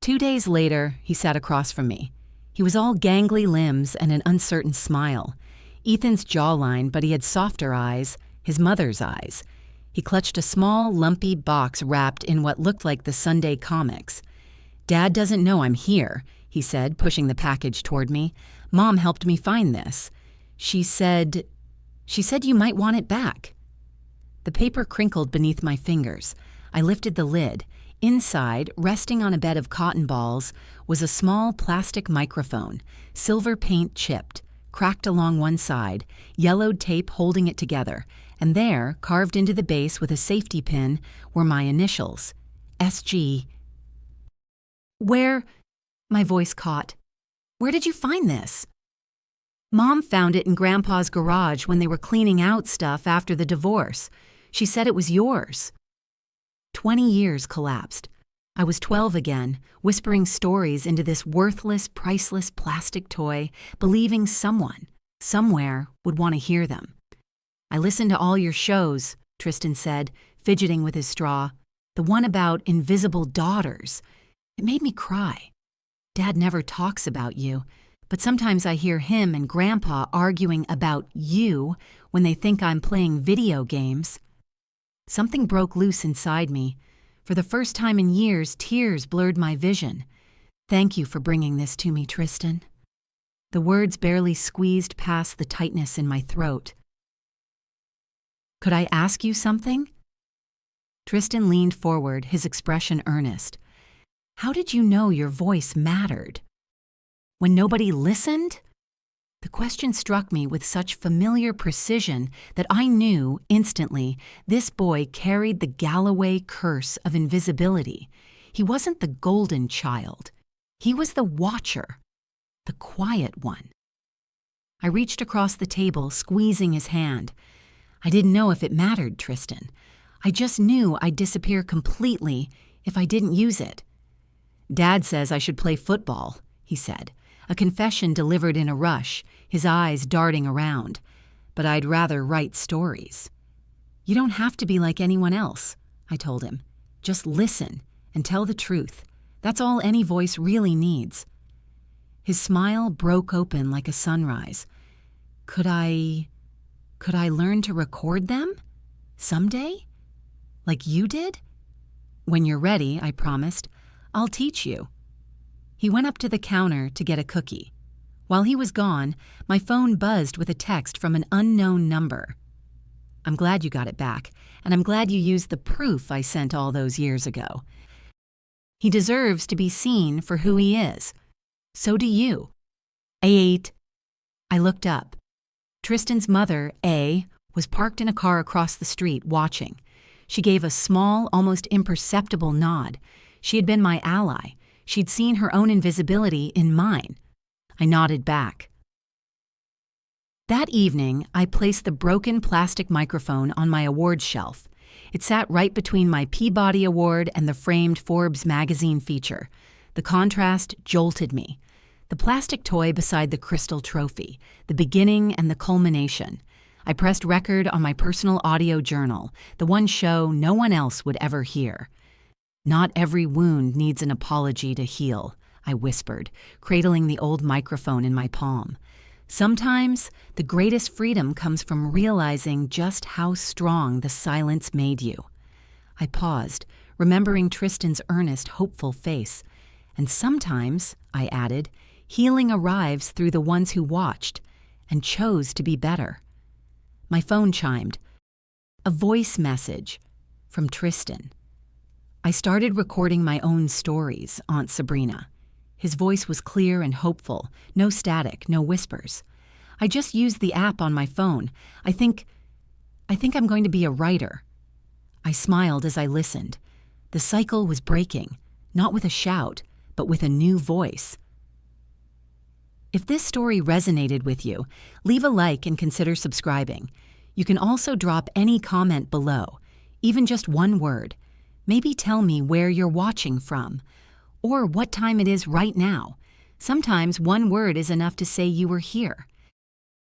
2 days later, he sat across from me. He was all gangly limbs and an uncertain smile. Ethan's jawline, but he had softer eyes, his mother's eyes. He clutched a small, lumpy box wrapped in what looked like the Sunday comics. Dad doesn't know I'm here, he said, pushing the package toward me. Mom helped me find this. She said you might want it back. The paper crinkled beneath my fingers. I lifted the lid. Inside, resting on a bed of cotton balls, was a small plastic microphone, silver paint chipped, cracked along one side, yellowed tape holding it together, and there, carved into the base with a safety pin, were my initials, SG. Where? My voice caught. Where did you find this? Mom found it in Grandpa's garage when they were cleaning out stuff after the divorce. She said it was yours. 20 years collapsed. I was 12 again, whispering stories into this worthless, priceless plastic toy, believing someone, somewhere, would want to hear them. I listened to all your shows, Tristan said, fidgeting with his straw. The one about invisible daughters. It made me cry. Dad never talks about you, but sometimes I hear him and Grandpa arguing about you when they think I'm playing video games. Something broke loose inside me. For the first time in years, tears blurred my vision. Thank you for bringing this to me, Tristan. The words barely squeezed past the tightness in my throat. Could I ask you something? Tristan leaned forward, his expression earnest. How did you know your voice mattered? When nobody listened? The question struck me with such familiar precision that I knew instantly this boy carried the Galloway curse of invisibility. He wasn't the golden child. He was the watcher, the quiet one. I reached across the table, squeezing his hand. I didn't know if it mattered, Tristan. I just knew I'd disappear completely if I didn't use it. Dad says I should play football, he said, a confession delivered in a rush, his eyes darting around. But I'd rather write stories. You don't have to be like anyone else, I told him. Just listen and tell the truth. That's all any voice really needs. His smile broke open like a sunrise. Could I learn to record them? Someday? Like you did? When you're ready, I promised, I'll teach you. He went up to the counter to get a cookie. While he was gone, my phone buzzed with a text from an unknown number. I'm glad you got it back, and I'm glad you used the proof I sent all those years ago. He deserves to be seen for who he is. So do you. I looked up. Tristan's mother, A, was parked in a car across the street watching. She gave a small, almost imperceptible nod. She had been my ally. She'd seen her own invisibility in mine. I nodded back. That evening, I placed the broken plastic microphone on my awards shelf. It sat right between my Peabody Award and the framed Forbes magazine feature. The contrast jolted me. The plastic toy beside the crystal trophy, the beginning and the culmination. I pressed record on my personal audio journal, the one show no one else would ever hear. Not every wound needs an apology to heal, I whispered, cradling the old microphone in my palm. Sometimes, the greatest freedom comes from realizing just how strong the silence made you. I paused, remembering Tristan's earnest, hopeful face. And sometimes, I added, healing arrives through the ones who watched and chose to be better. My phone chimed. A voice message from Tristan. I started recording my own stories, Aunt Sabrina. His voice was clear and hopeful, no static, no whispers. I just used the app on my phone. I think I'm going to be a writer. I smiled as I listened. The cycle was breaking, not with a shout, but with a new voice. If this story resonated with you, leave a like and consider subscribing. You can also drop any comment below, even just one word. Maybe tell me where you're watching from, or what time it is right now. Sometimes one word is enough to say you were here.